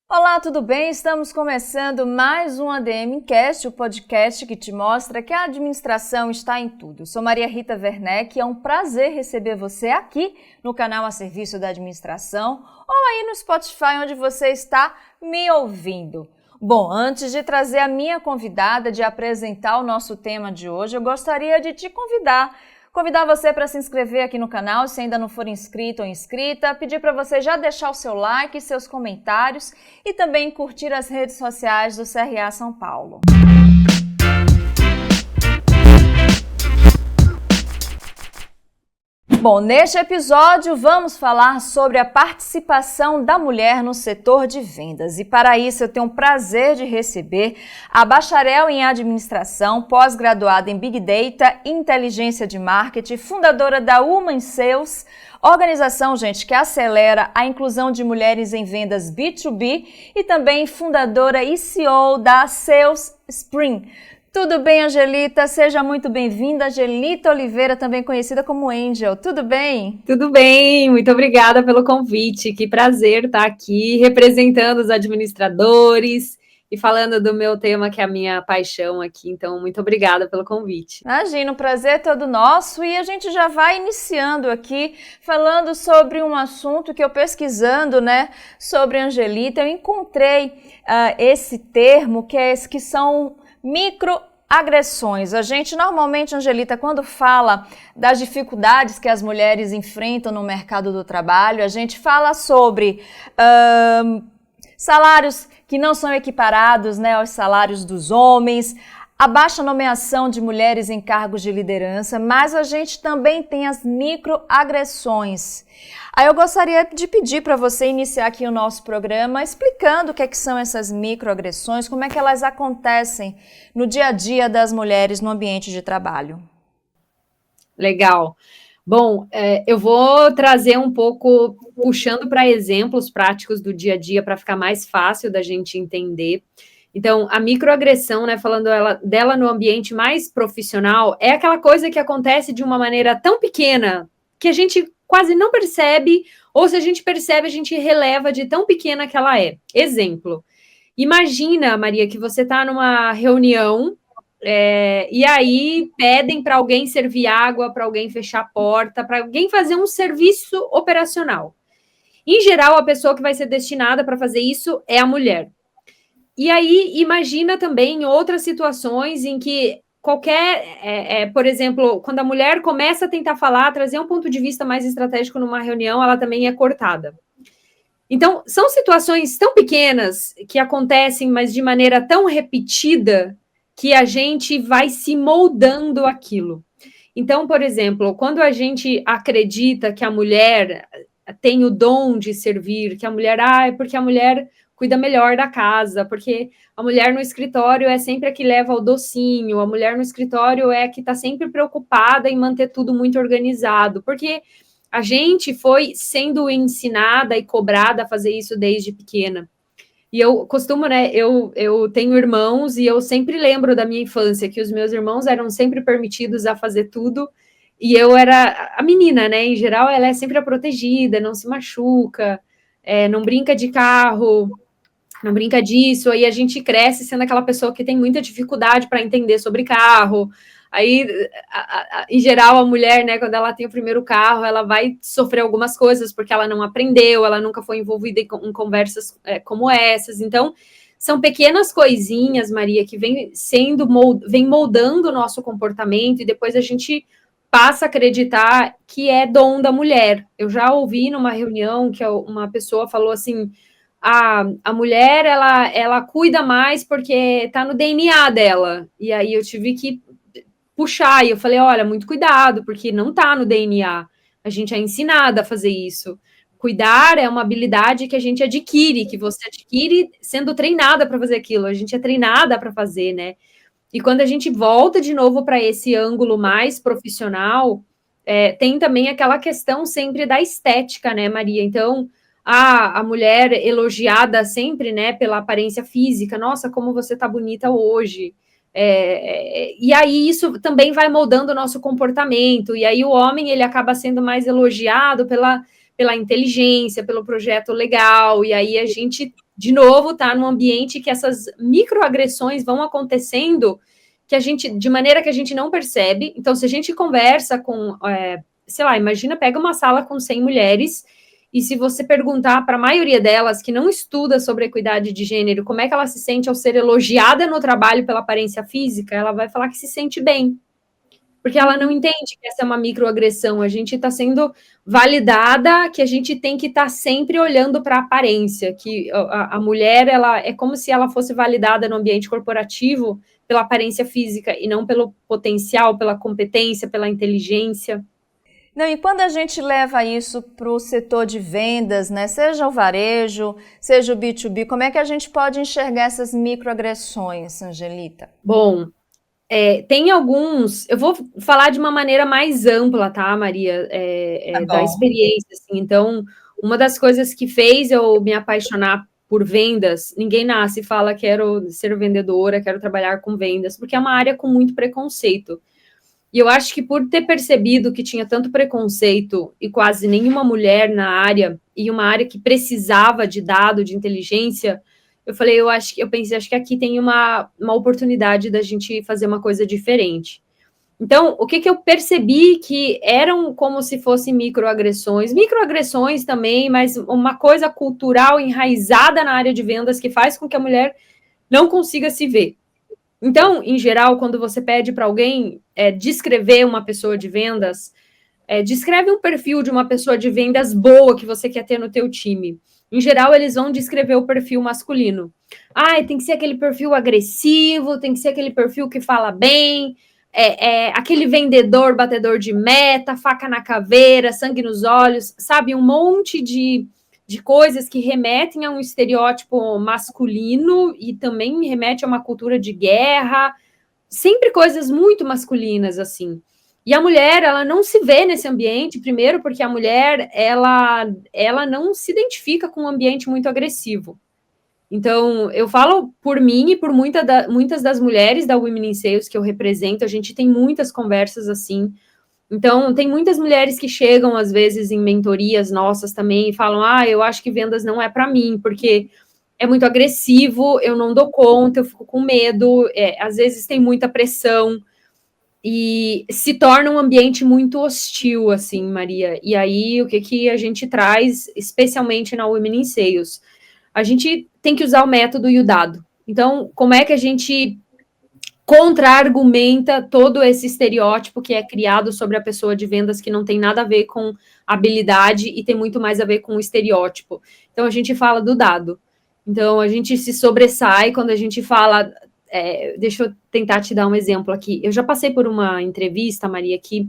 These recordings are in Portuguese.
Olá, tudo bem? Estamos começando mais um ADM Cast, o podcast que te mostra que a administração está em tudo. Eu sou Maria Rita Werneck e é um prazer receber você aqui no canal A Serviço da Administração ou aí no Spotify, onde você está me ouvindo. Bom, antes de trazer a minha convidada, de apresentar o nosso tema de hoje, eu gostaria de te convidar você para se inscrever aqui no canal, se ainda não for inscrito ou inscrita, pedir para você já deixar o seu like, seus comentários e também curtir as redes sociais do CRA São Paulo. Bom, neste episódio vamos falar sobre a participação da mulher no setor de vendas e para isso eu tenho o prazer de receber a bacharel em administração, pós-graduada em Big Data e Inteligência de Marketing, fundadora da Woman Sales, organização, gente, que acelera a inclusão de mulheres em vendas B2B e também fundadora e CEO da Sales Spring. Tudo bem, Angelita? Seja muito bem-vinda, Angelita Oliveira, também conhecida como Angel. Tudo bem? Tudo bem, muito obrigada pelo convite. Que prazer estar aqui representando os administradores e falando do meu tema, que é a minha paixão aqui. Então, muito obrigada pelo convite. Imagina, o prazer é todo nosso e a gente já vai iniciando aqui falando sobre um assunto que eu pesquisando, sobre a Angelita, eu encontrei esse termo que são microagressões. A gente normalmente, Angelita, quando fala das dificuldades que as mulheres enfrentam no mercado do trabalho, a gente fala sobre salários que não são equiparados, aos salários dos homens, a baixa nomeação de mulheres em cargos de liderança, mas a gente também tem as microagressões. Aí eu gostaria de pedir para você iniciar aqui o nosso programa explicando o que são essas microagressões, como é que elas acontecem no dia a dia das mulheres no ambiente de trabalho. Legal. Bom, eu vou trazer um pouco, puxando para exemplos práticos do dia a dia, para ficar mais fácil da gente entender. Então, a microagressão, falando dela no ambiente mais profissional, é aquela coisa que acontece de uma maneira tão pequena que a gente quase não percebe, ou se a gente percebe, a gente releva de tão pequena que ela é. Exemplo, imagina, Maria, que você está numa reunião e aí pedem para alguém servir água, para alguém fechar a porta, para alguém fazer um serviço operacional. Em geral, a pessoa que vai ser destinada para fazer isso é a mulher. E aí, imagina também outras situações em que por exemplo, quando a mulher começa a tentar falar, trazer um ponto de vista mais estratégico numa reunião, ela também é cortada. Então, são situações tão pequenas que acontecem, mas de maneira tão repetida, que a gente vai se moldando aquilo. Então, por exemplo, quando a gente acredita que a mulher tem o dom de servir, que a mulher, é porque a mulher cuida melhor da casa, porque a mulher no escritório é sempre a que leva o docinho, a mulher no escritório é a que está sempre preocupada em manter tudo muito organizado, porque a gente foi sendo ensinada e cobrada a fazer isso desde pequena. E eu costumo, eu tenho irmãos e eu sempre lembro da minha infância, que os meus irmãos eram sempre permitidos a fazer tudo, e eu era a menina, em geral ela é sempre a protegida, não se machuca, não brinca de carro, não brinca disso, aí a gente cresce sendo aquela pessoa que tem muita dificuldade para entender sobre carro. Aí, em geral, a mulher, quando ela tem o primeiro carro, ela vai sofrer algumas coisas porque ela não aprendeu, ela nunca foi envolvida em conversas como essas. Então, são pequenas coisinhas, Maria, que vem moldando o nosso comportamento e depois a gente passa a acreditar que é dom da mulher. Eu já ouvi numa reunião que uma pessoa falou assim: a mulher, ela cuida mais porque está no DNA dela. E aí eu tive que puxar, e eu falei, olha, muito cuidado, porque não está no DNA. A gente é ensinada a fazer isso. Cuidar é uma habilidade que a gente adquire, que você adquire sendo treinada para fazer aquilo. A gente é treinada para fazer, E quando a gente volta de novo para esse ângulo mais profissional, tem também aquela questão sempre da estética, Maria? Então, a mulher elogiada sempre, pela aparência física. Nossa, como você tá bonita hoje. E aí isso também vai moldando o nosso comportamento. E aí o homem, ele acaba sendo mais elogiado pela inteligência, pelo projeto legal. E aí a gente de novo, está num ambiente que essas microagressões vão acontecendo que a gente, de maneira que a gente não percebe. Então, se a gente conversa com, sei lá, imagina, pega uma sala com 100 mulheres e se você perguntar para a maioria delas que não estuda sobre equidade de gênero, como é que ela se sente ao ser elogiada no trabalho pela aparência física, ela vai falar que se sente bem. Porque ela não entende que essa é uma microagressão, a gente está sendo validada, que a gente tem que estar sempre olhando para a aparência, que a mulher, ela é como se ela fosse validada no ambiente corporativo pela aparência física e não pelo potencial, pela competência, pela inteligência. Não, e quando a gente leva isso para o setor de vendas, né, seja o varejo, seja o B2B, como é que a gente pode enxergar essas microagressões, Angelita? Bom, tem alguns, eu vou falar de uma maneira mais ampla, tá, Maria, da experiência, assim. Então, uma das coisas que fez eu me apaixonar por vendas, ninguém nasce e fala quero ser vendedora, quero trabalhar com vendas, porque é uma área com muito preconceito. E eu acho que por ter percebido que tinha tanto preconceito e quase nenhuma mulher na área, e uma área que precisava de dado, de inteligência, eu falei, eu pensei, acho que aqui tem uma oportunidade da gente fazer uma coisa diferente. Então, o que eu percebi que eram como se fossem microagressões também, mas uma coisa cultural enraizada na área de vendas que faz com que a mulher não consiga se ver. Então, em geral, quando você pede para alguém descrever uma pessoa de vendas, descreve um perfil de uma pessoa de vendas boa que você quer ter no teu time. Em geral, eles vão descrever o perfil masculino. Tem que ser aquele perfil agressivo, tem que ser aquele perfil que fala bem, aquele vendedor, batedor de meta, faca na caveira, sangue nos olhos, sabe? Um monte de coisas que remetem a um estereótipo masculino e também remete a uma cultura de guerra, sempre coisas muito masculinas, assim. E a mulher, ela não se vê nesse ambiente, primeiro porque a mulher, ela não se identifica com um ambiente muito agressivo. Então, eu falo por mim e por muitas das mulheres da Women in Sales que eu represento, a gente tem muitas conversas assim. Então, tem muitas mulheres que chegam, às vezes, em mentorias nossas também e falam, eu acho que vendas não é para mim, porque é muito agressivo, eu não dou conta, eu fico com medo, às vezes tem muita pressão, e se torna um ambiente muito hostil, assim, Maria. E aí, o que a gente traz, especialmente na Women in Sales? A gente tem que usar o método e o dado. Então, como é que a gente contra-argumenta todo esse estereótipo que é criado sobre a pessoa de vendas que não tem nada a ver com habilidade e tem muito mais a ver com o estereótipo? Então, a gente fala do dado. Então, a gente se sobressai quando a gente fala... deixa eu tentar te dar um exemplo aqui. Eu já passei por uma entrevista, Maria, que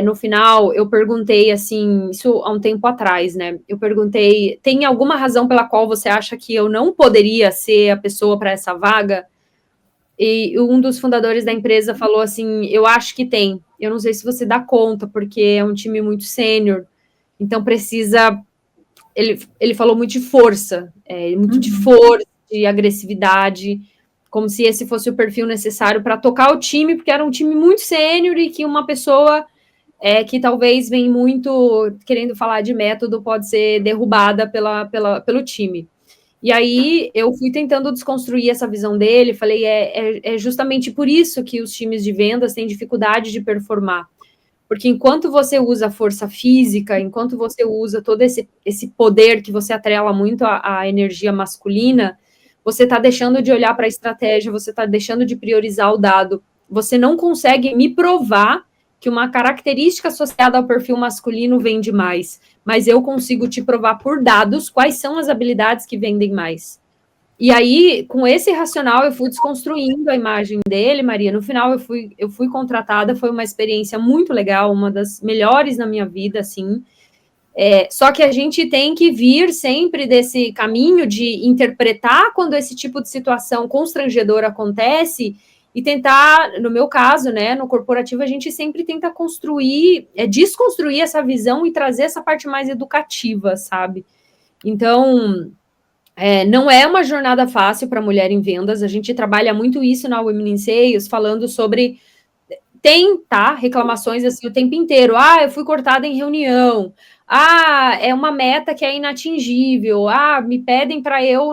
no final eu perguntei, assim, isso há um tempo atrás, né? Eu perguntei, tem alguma razão pela qual você acha que eu não poderia ser a pessoa para essa vaga? E um dos fundadores da empresa falou assim, eu acho que tem. Eu não sei se você dá conta, porque é um time muito sênior, então precisa... Ele falou muito de força, muito de força, de agressividade, como se esse fosse o perfil necessário para tocar o time, porque era um time muito sênior e que uma pessoa que talvez vem muito querendo falar de método pode ser derrubada pelo time. E aí eu fui tentando desconstruir essa visão dele, falei, é justamente por isso que os times de vendas têm dificuldade de performar. Porque enquanto você usa força física, enquanto você usa todo esse poder que você atrela muito à energia masculina, você está deixando de olhar para a estratégia, você está deixando de priorizar o dado. Você não consegue me provar que uma característica associada ao perfil masculino vende mais, mas eu consigo te provar por dados quais são as habilidades que vendem mais. E aí, com esse racional, eu fui desconstruindo a imagem dele, Maria. No final, eu fui contratada, foi uma experiência muito legal, uma das melhores na minha vida, assim. Só que a gente tem que vir sempre desse caminho de interpretar quando esse tipo de situação constrangedora acontece e tentar, no meu caso, né, no corporativo, a gente sempre tenta construir, desconstruir essa visão e trazer essa parte mais educativa, sabe? Então... não é uma jornada fácil para mulher em vendas, a gente trabalha muito isso na Women in Sales, falando sobre, reclamações assim o tempo inteiro, eu fui cortada em reunião, é uma meta que é inatingível, me pedem para eu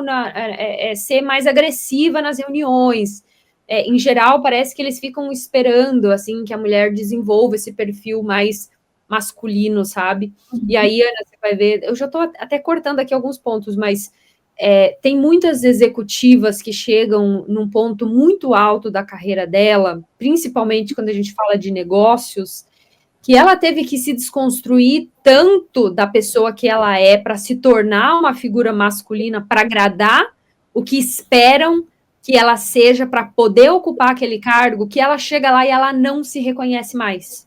ser mais agressiva nas reuniões. Em geral, parece que eles ficam esperando, assim, que a mulher desenvolva esse perfil mais masculino, sabe? E aí, Ana, você vai ver, eu já estou até cortando aqui alguns pontos, mas tem muitas executivas que chegam num ponto muito alto da carreira dela, principalmente quando a gente fala de negócios, que ela teve que se desconstruir tanto da pessoa que ela é para se tornar uma figura masculina, para agradar o que esperam que ela seja para poder ocupar aquele cargo, que ela chega lá e ela não se reconhece mais.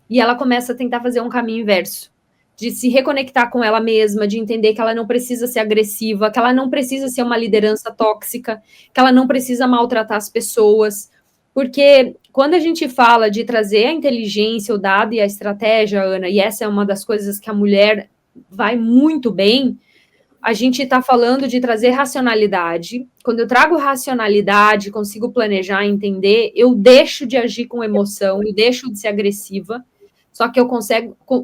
E ela começa a tentar fazer um caminho inverso, de se reconectar com ela mesma, de entender que ela não precisa ser agressiva, que ela não precisa ser uma liderança tóxica, que ela não precisa maltratar as pessoas. Porque quando a gente fala de trazer a inteligência, o dado e a estratégia, Ana, e essa é uma das coisas que a mulher vai muito bem, a gente está falando de trazer racionalidade. Quando eu trago racionalidade, consigo planejar, entender, eu deixo de agir com emoção, eu deixo de ser agressiva, só que eu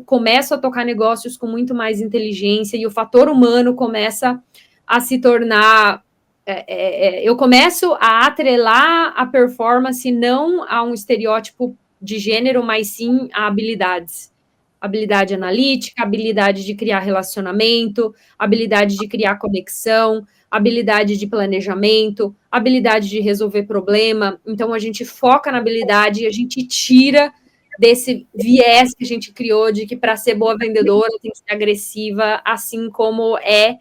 começo a tocar negócios com muito mais inteligência e o fator humano começa a se tornar... eu começo a atrelar a performance não a um estereótipo de gênero, mas sim a habilidades. Habilidade analítica, habilidade de criar relacionamento, habilidade de criar conexão, habilidade de planejamento, habilidade de resolver problema. Então, a gente foca na habilidade e a gente tira desse viés que a gente criou de que para ser boa vendedora tem que ser agressiva, assim como é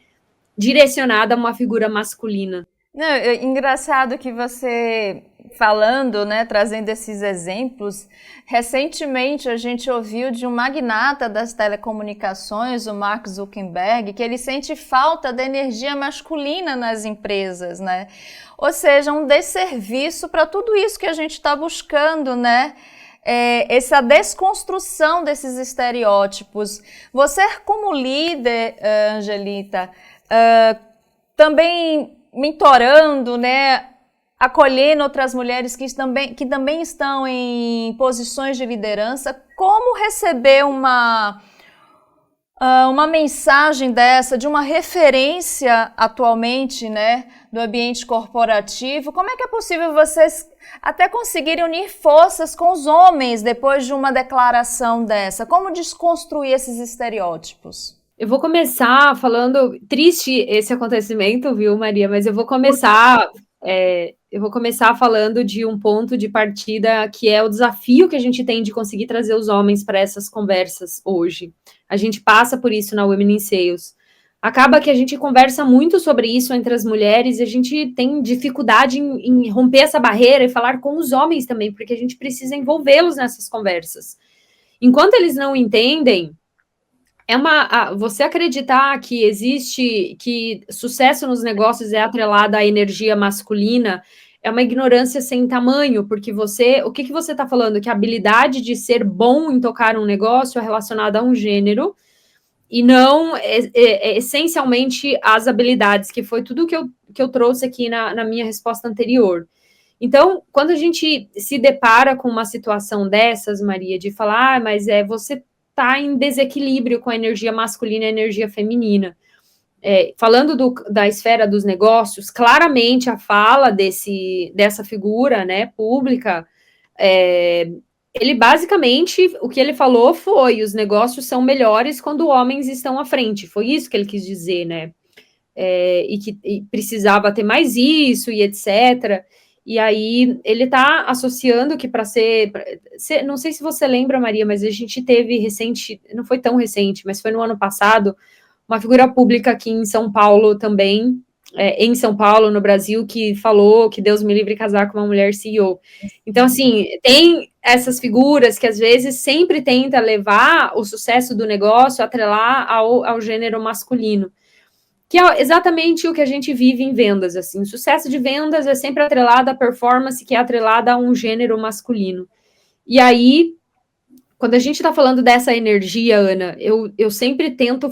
direcionada a uma figura masculina. Não, engraçado que você falando, né, trazendo esses exemplos, recentemente a gente ouviu de um magnata das telecomunicações, o Mark Zuckerberg, que ele sente falta da energia masculina nas empresas, né? Ou seja, um desserviço para tudo isso que a gente está buscando, né? Essa desconstrução desses estereótipos. Você, como líder, Angelita, também mentorando, né, acolhendo outras mulheres que também estão em posições de liderança, como receber uma mensagem dessa, de uma referência atualmente, né, do ambiente corporativo? Como é que é possível vocês até conseguirem unir forças com os homens depois de uma declaração dessa? Como desconstruir esses estereótipos? Eu vou começar falando, triste esse acontecimento, viu, Maria? Mas eu vou começar falando de um ponto de partida que é o desafio que a gente tem de conseguir trazer os homens para essas conversas hoje. A gente passa por isso na Women in Sales. Acaba que a gente conversa muito sobre isso entre as mulheres e a gente tem dificuldade em romper essa barreira e falar com os homens também, porque a gente precisa envolvê-los nessas conversas. Enquanto eles não entendem, você acreditar que sucesso nos negócios é atrelado à energia masculina é uma ignorância sem tamanho, porque o que você está falando? Que a habilidade de ser bom em tocar um negócio é relacionada a um gênero e não essencialmente às habilidades, que foi tudo que eu trouxe aqui na minha resposta anterior. Então, quando a gente se depara com uma situação dessas, Maria, de falar, mas você está em desequilíbrio com a energia masculina e a energia feminina. Falando da esfera dos negócios, claramente a fala dessa figura, né, pública, ele basicamente, o que ele falou foi, os negócios são melhores quando homens estão à frente, foi isso que ele quis dizer, né, e que precisava ter mais isso, e etc., e aí ele está associando que para ser, não sei se você lembra, Maria, mas a gente teve recente, não foi tão recente, mas foi no ano passado, uma figura pública aqui em São Paulo também, em São Paulo, no Brasil, que falou que Deus me livre casar com uma mulher CEO. Então, assim, tem essas figuras que às vezes sempre tenta levar o sucesso do negócio, atrelar ao gênero masculino, que é exatamente o que a gente vive em vendas, assim, o sucesso de vendas é sempre atrelado à performance, que é atrelada a um gênero masculino. E aí, quando a gente está falando dessa energia, Ana, eu sempre tento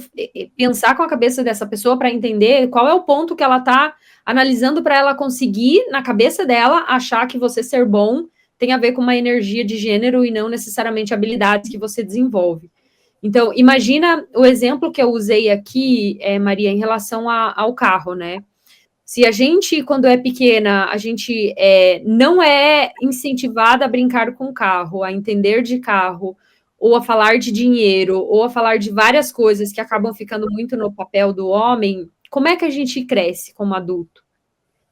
pensar com a cabeça dessa pessoa para entender qual é o ponto que ela está analisando para ela conseguir, na cabeça dela, achar que você ser bom tem a ver com uma energia de gênero e não necessariamente habilidades que você desenvolve. Então, imagina o exemplo que eu usei aqui, Maria, em relação ao carro, né? Se a gente, quando é pequena, a gente não é incentivada a brincar com carro, a entender de carro, ou a falar de dinheiro, ou a falar de várias coisas que acabam ficando muito no papel do homem, como é que a gente cresce como adulto?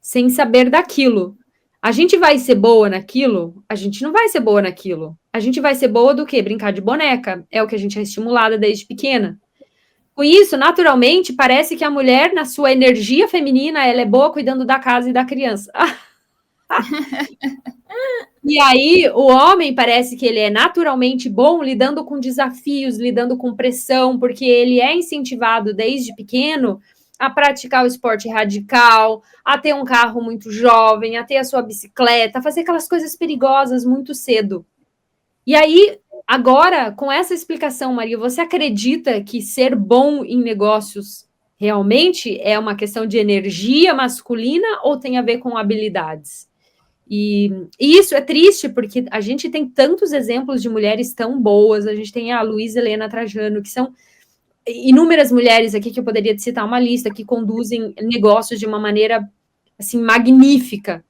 Sem saber daquilo. A gente vai ser boa naquilo? A gente não vai ser boa naquilo. A gente vai ser boa do quê? Brincar de boneca. É o que a gente é estimulada desde pequena. Com isso, naturalmente, parece que a mulher, na sua energia feminina, ela é boa cuidando da casa e da criança. E aí, o homem parece que ele é naturalmente bom lidando com desafios, lidando com pressão, porque ele é incentivado desde pequeno a praticar o esporte radical, a ter um carro muito jovem, a ter a sua bicicleta, a fazer aquelas coisas perigosas muito cedo. E aí, agora, com essa explicação, Maria, você acredita que ser bom em negócios realmente é uma questão de energia masculina ou tem a ver com habilidades? E isso é triste, porque a gente tem tantos exemplos de mulheres tão boas, a gente tem a Luísa Helena Trajano, que são inúmeras mulheres aqui que eu poderia citar uma lista, que conduzem negócios de uma maneira, assim, magnífica,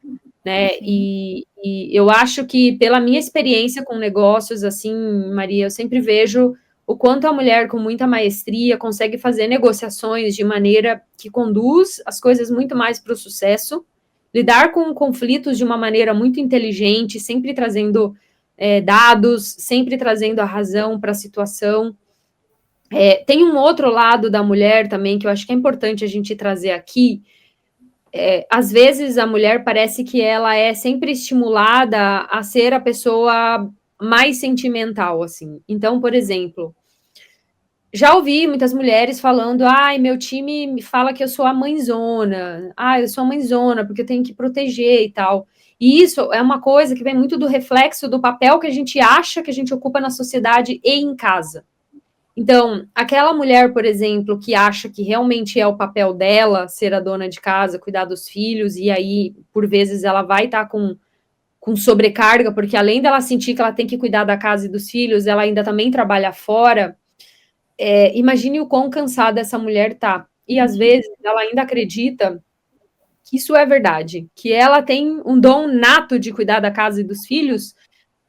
né, e eu acho que, pela minha experiência com negócios, assim, Maria, eu sempre vejo o quanto a mulher, com muita maestria, consegue fazer negociações de maneira que conduz as coisas muito mais para o sucesso, lidar com conflitos de uma maneira muito inteligente, sempre trazendo dados, sempre trazendo a razão para a situação. Tem um outro lado da mulher também que eu acho que é importante a gente trazer aqui. Às vezes a mulher parece que ela é sempre estimulada a ser a pessoa mais sentimental, assim. Então, por exemplo, já ouvi muitas mulheres falando, ai, meu time me fala que eu sou a mãezona, eu sou a mãezona porque eu tenho que proteger e tal. E isso é uma coisa que vem muito do reflexo do papel que a gente acha que a gente ocupa na sociedade e em casa. Então, aquela mulher, por exemplo, que acha que realmente é o papel dela ser a dona de casa, cuidar dos filhos, e aí, por vezes, ela vai estar com sobrecarga, porque além dela sentir que ela tem que cuidar da casa e dos filhos, ela ainda também trabalha fora. Imagine o quão cansada essa mulher tá. E às vezes ela ainda acredita que isso é verdade, que ela tem um dom nato de cuidar da casa e dos filhos,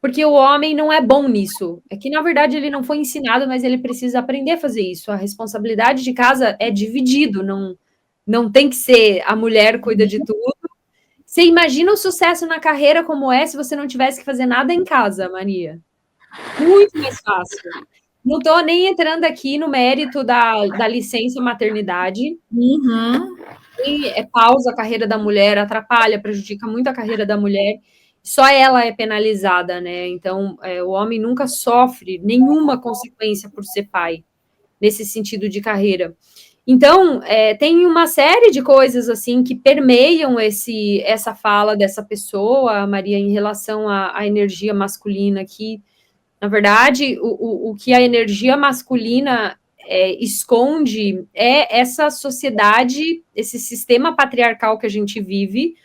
porque o homem não é bom nisso. É que, na verdade, ele não foi ensinado, mas ele precisa aprender a fazer isso. A responsabilidade de casa é dividido, não tem que ser a mulher cuida de tudo. Você imagina o sucesso na carreira como é se você não tivesse que fazer nada em casa, Maria? Muito mais fácil. Não estou nem entrando aqui no mérito da licença maternidade. Uhum. Pausa a carreira da mulher, atrapalha, prejudica muito a carreira da mulher. Só ela é penalizada, né? Então, o homem nunca sofre nenhuma consequência por ser pai, nesse sentido de carreira. Então, tem uma série de coisas, assim, que permeiam essa fala dessa pessoa, Maria, em relação à energia masculina, que, na verdade, o que a energia masculina esconde é essa sociedade, esse sistema patriarcal que a gente vive,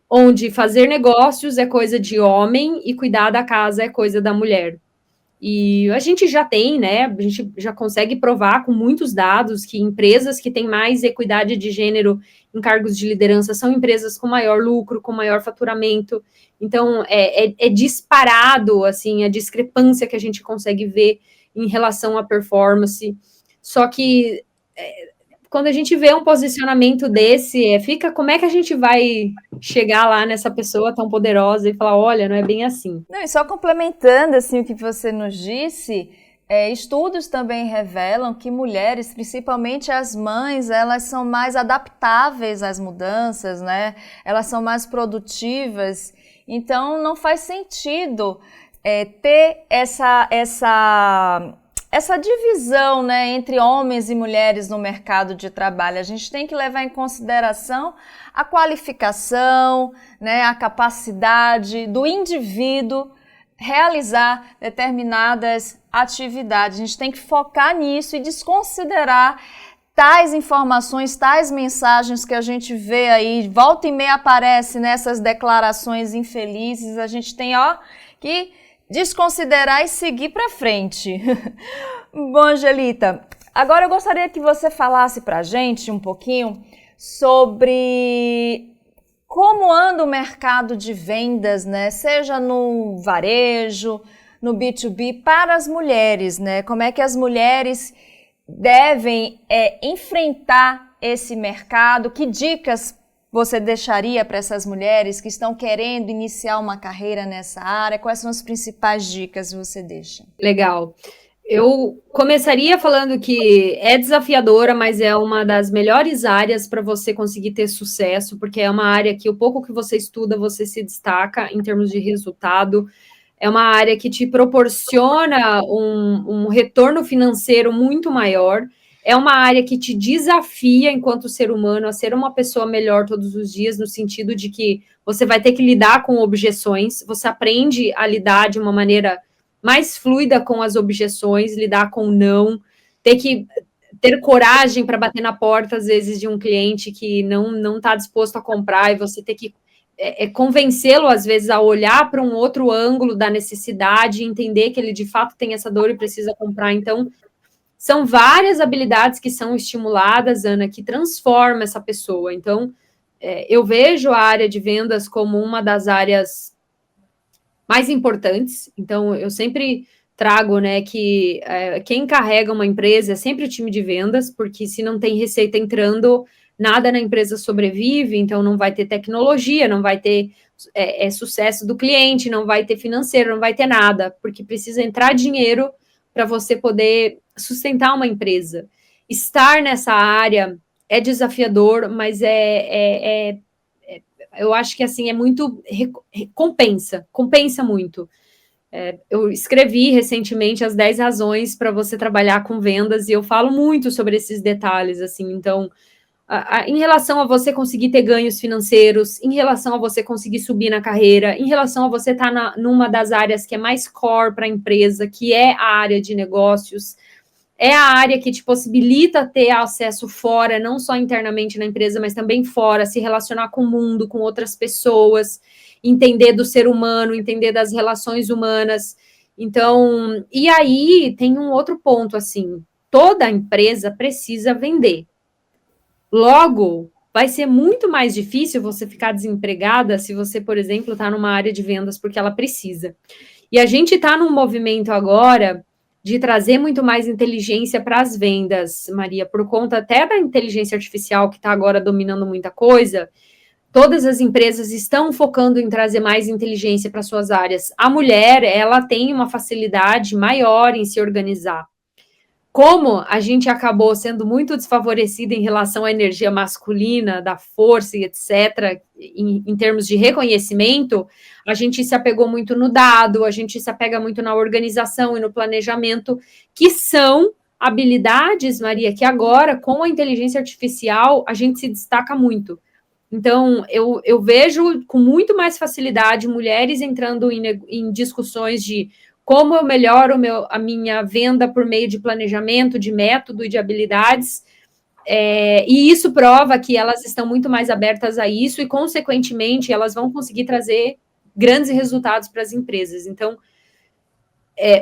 onde fazer negócios é coisa de homem e cuidar da casa é coisa da mulher. E a gente já tem, né? A gente já consegue provar com muitos dados que empresas que têm mais equidade de gênero em cargos de liderança são empresas com maior lucro, com maior faturamento. Então, é disparado, assim, a discrepância que a gente consegue ver em relação à performance. Só que quando a gente vê um posicionamento desse, como é que a gente vai chegar lá nessa pessoa tão poderosa e falar, olha, não é bem assim. Não, e só complementando assim o que você nos disse, estudos também revelam que mulheres, principalmente as mães, elas são mais adaptáveis às mudanças, né? Elas são mais produtivas. Então, não faz sentido ter essa divisão, né, entre homens e mulheres no mercado de trabalho. A gente tem que levar em consideração a qualificação, né, a capacidade do indivíduo realizar determinadas atividades. A gente tem que focar nisso e desconsiderar tais informações, tais mensagens que a gente vê aí, volta e meia aparece nessas declarações infelizes. A gente tem, que desconsiderar e seguir para frente. Bom, Angelita, agora eu gostaria que você falasse para a gente um pouquinho sobre como anda o mercado de vendas, né? Seja no varejo, no B2B, para as mulheres, né? Como é que as mulheres devem enfrentar esse mercado? Que dicas você deixaria para essas mulheres que estão querendo iniciar uma carreira nessa área? Quais são as principais dicas que você deixa? Legal. Eu começaria falando que é desafiadora, mas é uma das melhores áreas para você conseguir ter sucesso, porque é uma área que o pouco que você estuda, você se destaca em termos de resultado. É uma área que te proporciona um retorno financeiro muito maior. É uma área que te desafia, enquanto ser humano, a ser uma pessoa melhor todos os dias, no sentido de que você vai ter que lidar com objeções, você aprende a lidar de uma maneira mais fluida com as objeções, lidar com o não, ter coragem para bater na porta, às vezes, de um cliente que não está disposto a comprar, e você ter que convencê-lo, às vezes, a olhar para um outro ângulo da necessidade, entender que ele, de fato, tem essa dor e precisa comprar. Então, são várias habilidades que são estimuladas, Ana, que transforma essa pessoa. Então, eu vejo a área de vendas como uma das áreas mais importantes. Então, eu sempre trago, né, que quem carrega uma empresa é sempre o time de vendas, porque se não tem receita entrando, nada na empresa sobrevive, então não vai ter tecnologia, não vai ter sucesso do cliente, não vai ter financeiro, não vai ter nada, porque precisa entrar dinheiro para você poder sustentar uma empresa. Estar nessa área é desafiador, mas eu acho que assim é muito compensa muito. Eu escrevi recentemente as 10 razões para você trabalhar com vendas e eu falo muito sobre esses detalhes, assim. Então, em relação a você conseguir ter ganhos financeiros, em relação a você conseguir subir na carreira, em relação a você estar numa das áreas que é mais core para a empresa, que é a área de negócios, é a área que te possibilita ter acesso fora, não só internamente na empresa, mas também fora, se relacionar com o mundo, com outras pessoas, entender do ser humano, entender das relações humanas. Então, e aí tem um outro ponto, assim, toda empresa precisa vender. Logo, vai ser muito mais difícil você ficar desempregada se você, por exemplo, está numa área de vendas porque ela precisa. E a gente está num movimento agora de trazer muito mais inteligência para as vendas, Maria, por conta até da inteligência artificial que está agora dominando muita coisa. Todas as empresas estão focando em trazer mais inteligência para suas áreas. A mulher, ela tem uma facilidade maior em se organizar. Como a gente acabou sendo muito desfavorecida em relação à energia masculina, da força e etc., em termos de reconhecimento, a gente se apegou muito no dado, a gente se apega muito na organização e no planejamento, que são habilidades, Maria, que agora, com a inteligência artificial, a gente se destaca muito. Então, eu vejo com muito mais facilidade mulheres entrando em discussões de como eu melhoro a minha venda por meio de planejamento, de método e de habilidades, e isso prova que elas estão muito mais abertas a isso e, consequentemente, elas vão conseguir trazer grandes resultados para as empresas. Então,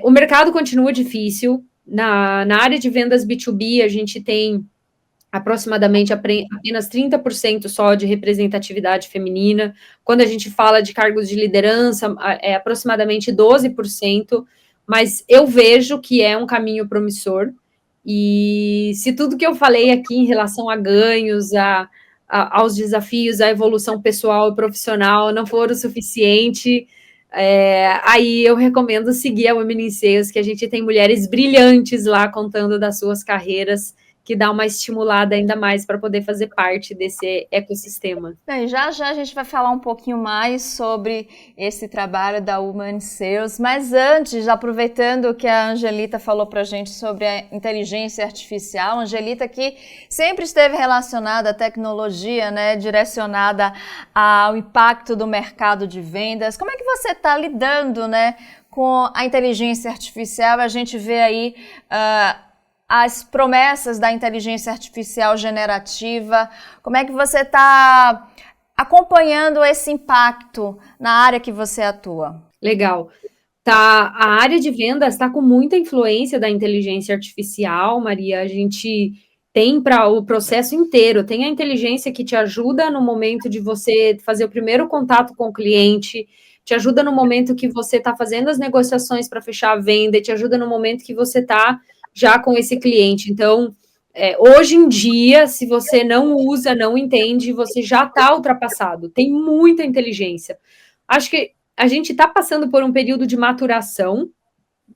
o mercado continua difícil. Na área de vendas B2B, a gente tem aproximadamente apenas 30% só de representatividade feminina. Quando a gente fala de cargos de liderança, é aproximadamente 12%, mas eu vejo que é um caminho promissor. E se tudo que eu falei aqui em relação a ganhos, aos desafios, à evolução pessoal e profissional não for o suficiente, aí eu recomendo seguir a Women in Sales, que a gente tem mulheres brilhantes lá contando das suas carreiras, que dá uma estimulada ainda mais para poder fazer parte desse ecossistema. Bem, já a gente vai falar um pouquinho mais sobre esse trabalho da Women in Sales, mas antes, aproveitando que a Angelita falou para a gente sobre a inteligência artificial, a Angelita que sempre esteve relacionada à tecnologia, né, direcionada ao impacto do mercado de vendas. Como é que você está lidando, né, com a inteligência artificial? A gente vê aí as promessas da inteligência artificial generativa. Como é que você está acompanhando esse impacto na área que você atua? Legal. A área de vendas está com muita influência da inteligência artificial, Maria. A gente tem para o processo inteiro, tem a inteligência que te ajuda no momento de você fazer o primeiro contato com o cliente, te ajuda no momento que você está fazendo as negociações para fechar a venda, e te ajuda no momento que você está já com esse cliente. Então, hoje em dia, se você não usa, não entende, você já está ultrapassado. Tem muita inteligência. Acho que a gente está passando por um período de maturação,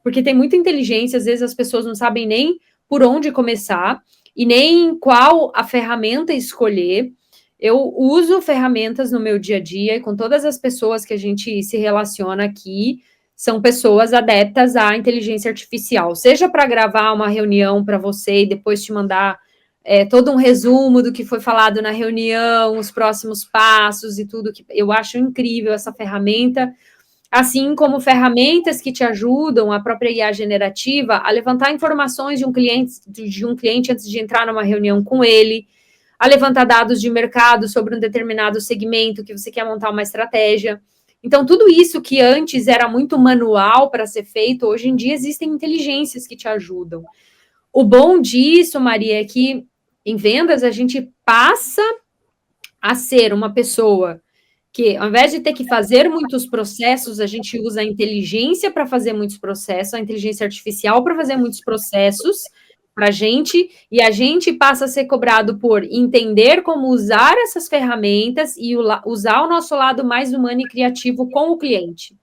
porque tem muita inteligência, às vezes as pessoas não sabem nem por onde começar e nem qual a ferramenta escolher. Eu uso ferramentas no meu dia a dia e com todas as pessoas que a gente se relaciona aqui, são pessoas adeptas à inteligência artificial, seja para gravar uma reunião para você e depois te mandar todo um resumo do que foi falado na reunião, os próximos passos e tudo, que eu acho incrível essa ferramenta, assim como ferramentas que te ajudam, a própria IA generativa, a levantar informações de um cliente antes de entrar numa reunião com ele, a levantar dados de mercado sobre um determinado segmento que você quer montar uma estratégia. Então, tudo isso que antes era muito manual para ser feito, hoje em dia existem inteligências que te ajudam. O bom disso, Maria, é que em vendas a gente passa a ser uma pessoa que, ao invés de ter que fazer muitos processos, a gente usa a inteligência para fazer muitos processos, a inteligência artificial para fazer muitos processos para a gente, e a gente passa a ser cobrado por entender como usar essas ferramentas e usar o nosso lado mais humano e criativo com o cliente.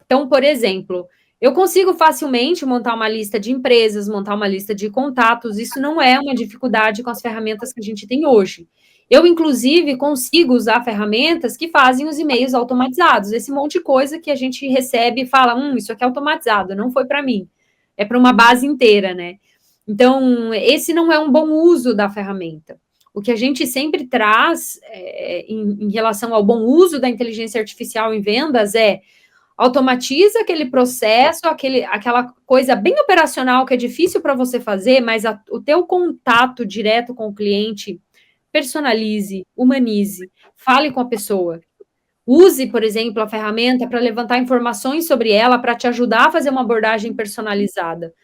Então, por exemplo, eu consigo facilmente montar uma lista de empresas, montar uma lista de contatos, isso não é uma dificuldade com as ferramentas que a gente tem hoje. Eu, inclusive, consigo usar ferramentas que fazem os e-mails automatizados, esse monte de coisa que a gente recebe e fala, isso aqui é automatizado, não foi para mim, é para uma base inteira, né? Então, esse não é um bom uso da ferramenta. O que a gente sempre traz em relação ao bom uso da inteligência artificial em vendas automatiza aquele processo, aquela coisa bem operacional que é difícil para você fazer, mas o teu contato direto com o cliente, personalize, humanize, fale com a pessoa. Use, por exemplo, a ferramenta para levantar informações sobre ela, para te ajudar a fazer uma abordagem personalizada.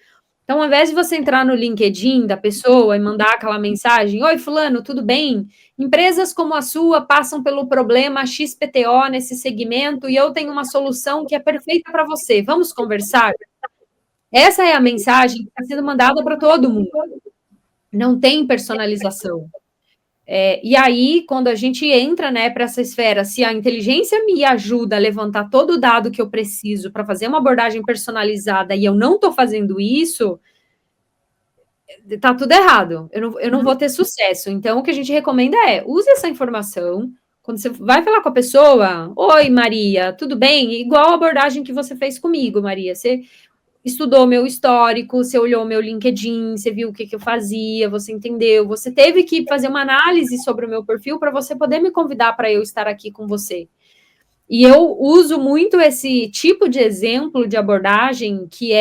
Então, ao invés de você entrar no LinkedIn da pessoa e mandar aquela mensagem, oi, fulano, tudo bem? Empresas como a sua passam pelo problema XPTO nesse segmento e eu tenho uma solução que é perfeita para você. Vamos conversar? Essa é a mensagem que está sendo mandada para todo mundo. Não tem personalização. E aí, quando a gente entra, né, para essa esfera, se a inteligência me ajuda a levantar todo o dado que eu preciso para fazer uma abordagem personalizada e eu não estou fazendo isso, tá tudo errado. Eu não vou ter sucesso. Então, o que a gente recomenda use essa informação. Quando você vai falar com a pessoa, oi, Maria, tudo bem? Igual a abordagem que você fez comigo, Maria. Você estudou meu histórico, você olhou meu LinkedIn, você viu o que eu fazia, você entendeu, você teve que fazer uma análise sobre o meu perfil para você poder me convidar para eu estar aqui com você. E eu uso muito esse tipo de exemplo de abordagem que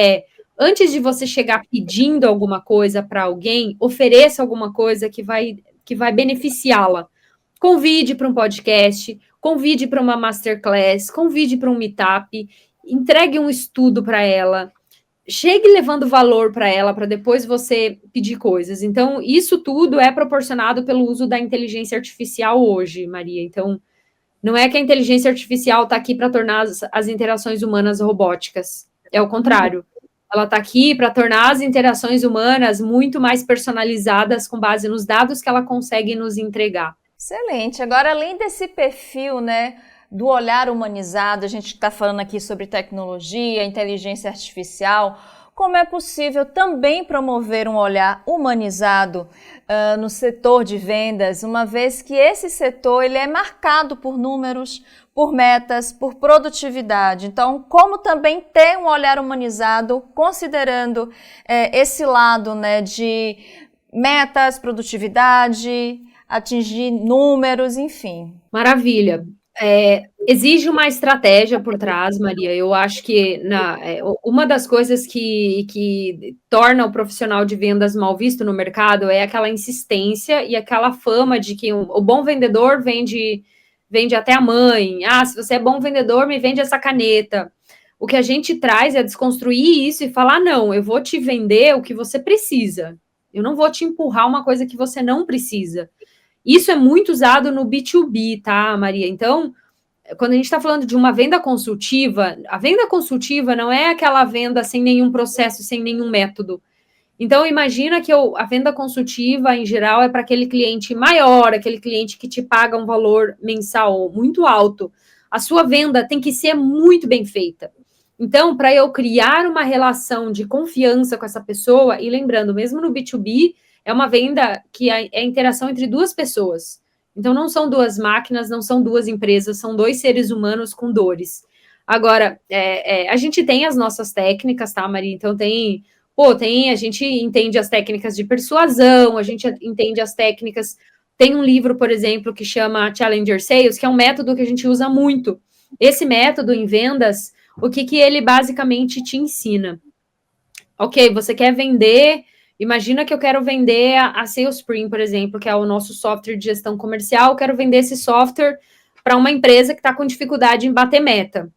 antes de você chegar pedindo alguma coisa para alguém, ofereça alguma coisa que vai beneficiá-la. Convide para um podcast, convide para uma masterclass, convide para um meetup, entregue um estudo para ela, chegue levando valor para ela, para depois você pedir coisas. Então, isso tudo é proporcionado pelo uso da inteligência artificial hoje, Maria. Então, não é que a inteligência artificial está aqui para tornar as interações humanas robóticas. É o contrário. Ela está aqui para tornar as interações humanas muito mais personalizadas com base nos dados que ela consegue nos entregar. Excelente. Agora, além desse perfil, né, do olhar humanizado, a gente está falando aqui sobre tecnologia, inteligência artificial, como é possível também promover um olhar humanizado no setor de vendas, uma vez que esse setor ele é marcado por números, por metas, por produtividade. Então, como também ter um olhar humanizado, considerando esse lado, né, de metas, produtividade, atingir números, enfim. Maravilha. Exige uma estratégia por trás, Maria. Eu acho que uma das coisas que torna o profissional de vendas mal visto no mercado é aquela insistência e aquela fama de que o bom vendedor vende até a mãe. Se você é bom vendedor, me vende essa caneta. o que a gente traz é desconstruir isso e falar, não, eu vou te vender o que você precisa. Eu não vou te empurrar uma coisa que você não precisa. Isso é muito usado no B2B, tá, Maria? Então, quando a gente está falando de uma venda consultiva, a venda consultiva não é aquela venda sem nenhum processo, sem nenhum método. Então, imagina que a venda consultiva, em geral, é para aquele cliente maior, aquele cliente que te paga um valor mensal muito alto. A sua venda tem que ser muito bem feita. Então, para eu criar uma relação de confiança com essa pessoa, e lembrando, mesmo no B2B, é uma venda que é a interação entre duas pessoas. Então, não são duas máquinas, não são duas empresas, são dois seres humanos com dores. Agora, a gente tem as nossas técnicas, tá, Maria? Então, a gente entende as técnicas de persuasão, a gente entende as técnicas. Tem um livro, por exemplo, que chama Challenger Sales, que é um método que a gente usa muito. Esse método em vendas, o que ele basicamente te ensina? Ok, você quer vender. Imagina que eu quero vender a Salespring, por exemplo, que é o nosso software de gestão comercial. Eu quero vender esse software para uma empresa que está com dificuldade em bater meta.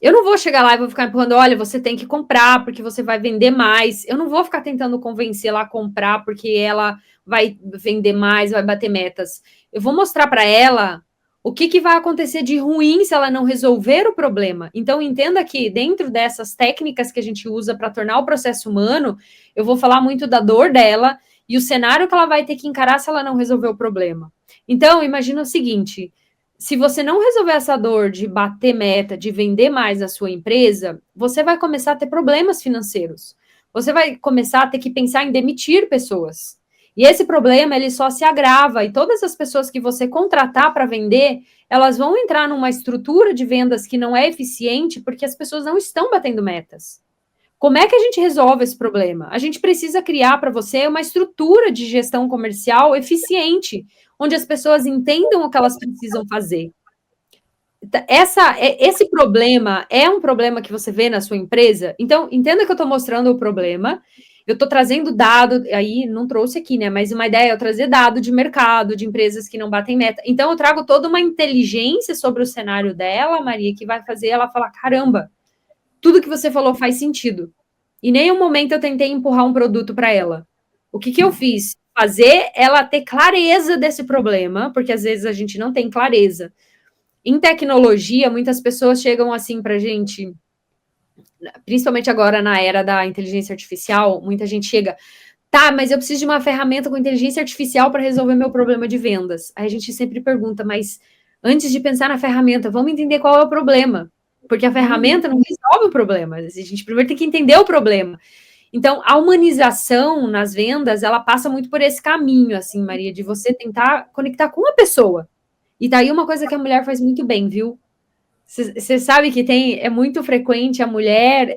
Eu não vou chegar lá e vou ficar empurrando, olha, você tem que comprar porque você vai vender mais. Eu não vou ficar tentando convencer ela a comprar porque ela vai vender mais, vai bater metas. Eu vou mostrar para ela o que vai acontecer de ruim se ela não resolver o problema. Então, entenda que dentro dessas técnicas que a gente usa para tornar o processo humano, eu vou falar muito da dor dela e o cenário que ela vai ter que encarar se ela não resolver o problema. Então, imagina o seguinte: se você não resolver essa dor de bater meta, de vender mais a sua empresa, você vai começar a ter problemas financeiros. Você vai começar a ter que pensar em demitir pessoas. E esse problema, ele só se agrava. E todas as pessoas que você contratar para vender, elas vão entrar numa estrutura de vendas que não é eficiente porque as pessoas não estão batendo metas. Como é que a gente resolve esse problema? A gente precisa criar para você uma estrutura de gestão comercial eficiente, onde as pessoas entendam o que elas precisam fazer. Esse problema é um problema que você vê na sua empresa? Então, entenda que eu estou mostrando o problema, eu estou trazendo dado, aí não trouxe aqui, né? Mas uma ideia é eu trazer dado de mercado, de empresas que não batem meta. Então, eu trago toda uma inteligência sobre o cenário dela, Maria, que vai fazer ela falar: caramba, tudo que você falou faz sentido. E nenhum momento eu tentei empurrar um produto para ela. O que eu fiz? Fazer ela ter clareza desse problema, porque às vezes a gente não tem clareza. Em tecnologia, muitas pessoas chegam assim para a gente, principalmente agora na era da inteligência artificial, muita gente chega, tá, mas eu preciso de uma ferramenta com inteligência artificial para resolver meu problema de vendas. Aí a gente sempre pergunta, mas antes de pensar na ferramenta, vamos entender qual é o problema. Porque a ferramenta não resolve o problema. A gente primeiro tem que entender o problema. Então, a humanização nas vendas, ela passa muito por esse caminho, assim, Maria, de você tentar conectar com a pessoa. E daí uma coisa que a mulher faz muito bem, viu? Você sabe que é muito frequente a mulher,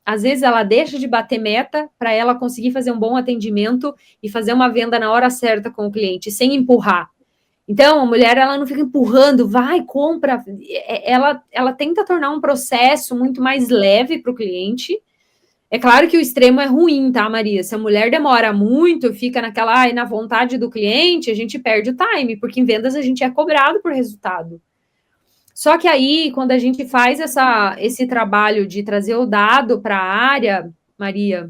às vezes ela deixa de bater meta para ela conseguir fazer um bom atendimento e fazer uma venda na hora certa com o cliente, sem empurrar. Então, a mulher, ela não fica empurrando, vai, compra. Ela tenta tornar um processo muito mais leve para o cliente. É claro que o extremo é ruim, tá, Maria? Se a mulher demora muito, fica na vontade do cliente, a gente perde o time, porque em vendas a gente é cobrado por resultado. Só que aí, quando a gente faz esse trabalho de trazer o dado para a área, Maria,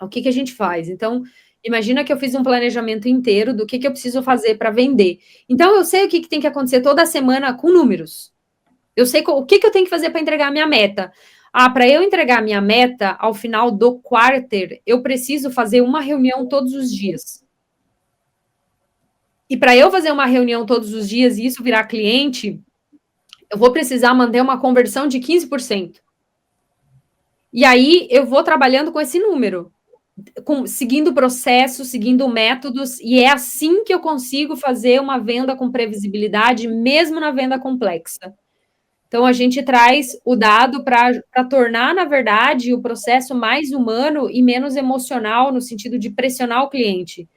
o que a gente faz? Então, imagina que eu fiz um planejamento inteiro do que eu preciso fazer para vender. Então, eu sei o que tem que acontecer toda semana com números. Eu sei o que eu tenho que fazer para entregar a minha meta. Para eu entregar a minha meta ao final do quarter, eu preciso fazer uma reunião todos os dias. E para eu fazer uma reunião todos os dias e isso virar cliente, eu vou precisar manter uma conversão de 15%. E aí, eu vou trabalhando com esse número. Seguindo processos, seguindo métodos, e é assim que eu consigo fazer uma venda com previsibilidade, mesmo na venda complexa. Então, a gente traz o dado para tornar, na verdade, o processo mais humano e menos emocional, no sentido de pressionar o cliente.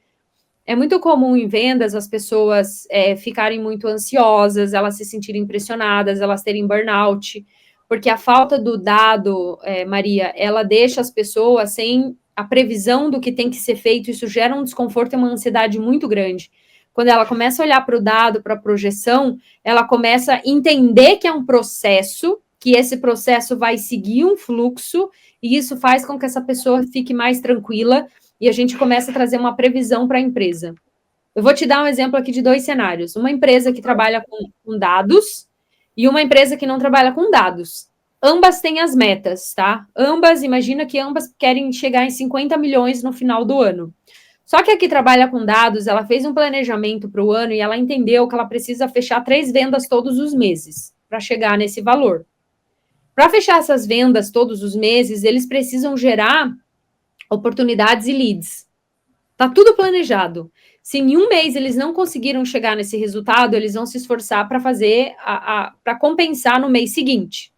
É muito comum em vendas as pessoas ficarem muito ansiosas, elas se sentirem pressionadas, elas terem burnout, porque a falta do dado, Maria, ela deixa as pessoas sem a previsão do que tem que ser feito, isso gera um desconforto e uma ansiedade muito grande. Quando ela começa a olhar para o dado, para a projeção, ela começa a entender que é um processo que esse processo vai seguir um fluxo, e isso faz com que essa pessoa fique mais tranquila, e a gente começa a trazer uma previsão para a empresa. Eu vou te dar um exemplo aqui de 2 cenários. Uma empresa que trabalha com dados e uma empresa que não trabalha com dados. Ambas têm as metas, tá? Imagina que ambas querem chegar em 50 milhões no final do ano. Só que a que trabalha com dados, ela fez um planejamento para o ano e ela entendeu que ela precisa fechar 3 vendas todos os meses para chegar nesse valor. Para fechar essas vendas todos os meses, eles precisam gerar oportunidades e leads. Tá tudo planejado. Se em um mês eles não conseguiram chegar nesse resultado, eles vão se esforçar para fazer, para compensar no mês seguinte.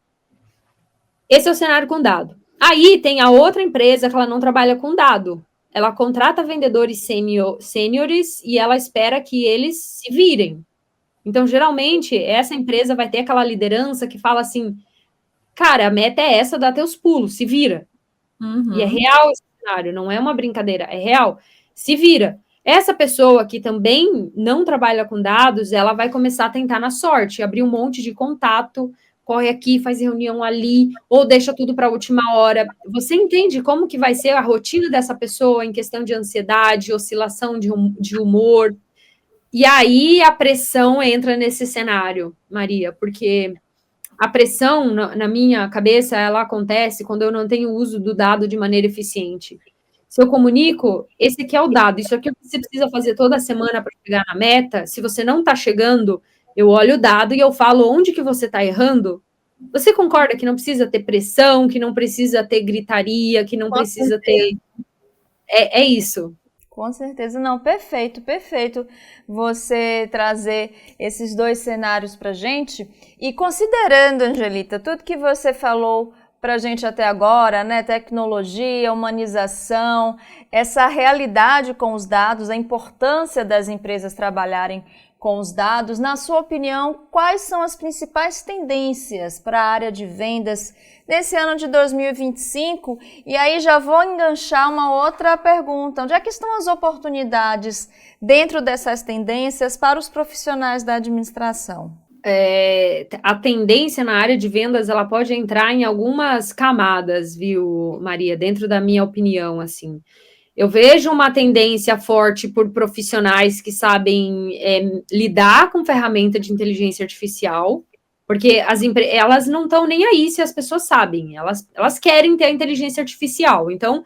Esse é o cenário com dado. Aí tem a outra empresa que ela não trabalha com dado. Ela contrata vendedores sêniores e ela espera que eles se virem. Então, geralmente, essa empresa vai ter aquela liderança que fala assim, cara, a meta é essa, dá teus pulos, se vira. Uhum. E é real esse cenário, não é uma brincadeira, é real. Se vira. Essa pessoa que também não trabalha com dados, ela vai começar a tentar na sorte, abrir um monte de contato, corre aqui, faz reunião ali, ou deixa tudo para a última hora. Você entende como que vai ser a rotina dessa pessoa em questão de ansiedade, oscilação de humor? E aí a pressão entra nesse cenário, Maria, porque a pressão, na minha cabeça, ela acontece quando eu não tenho uso do dado de maneira eficiente. Se eu comunico, esse aqui é o dado, isso aqui você precisa fazer toda semana para chegar na meta, se você não está chegando, eu olho o dado e eu falo onde que você está errando. Você concorda que não precisa ter pressão, que não precisa ter gritaria, que não precisa ter... É isso. Com certeza, não, perfeito, perfeito você trazer esses 2 cenários para a gente. E considerando, Angelita, tudo que você falou para a gente até agora, né, tecnologia, humanização, essa realidade com os dados, a importância das empresas trabalharem com os dados, na sua opinião, quais são as principais tendências para a área de vendas nesse ano de 2025? E aí já vou enganchar uma outra pergunta. Onde é que estão as oportunidades dentro dessas tendências para os profissionais da administração? A tendência na área de vendas, ela pode entrar em algumas camadas, viu, Maria? Dentro da minha opinião, assim. Eu vejo uma tendência forte por profissionais que sabem lidar com ferramenta de inteligência artificial, porque elas não estão nem aí se as pessoas sabem, elas querem ter a inteligência artificial. Então,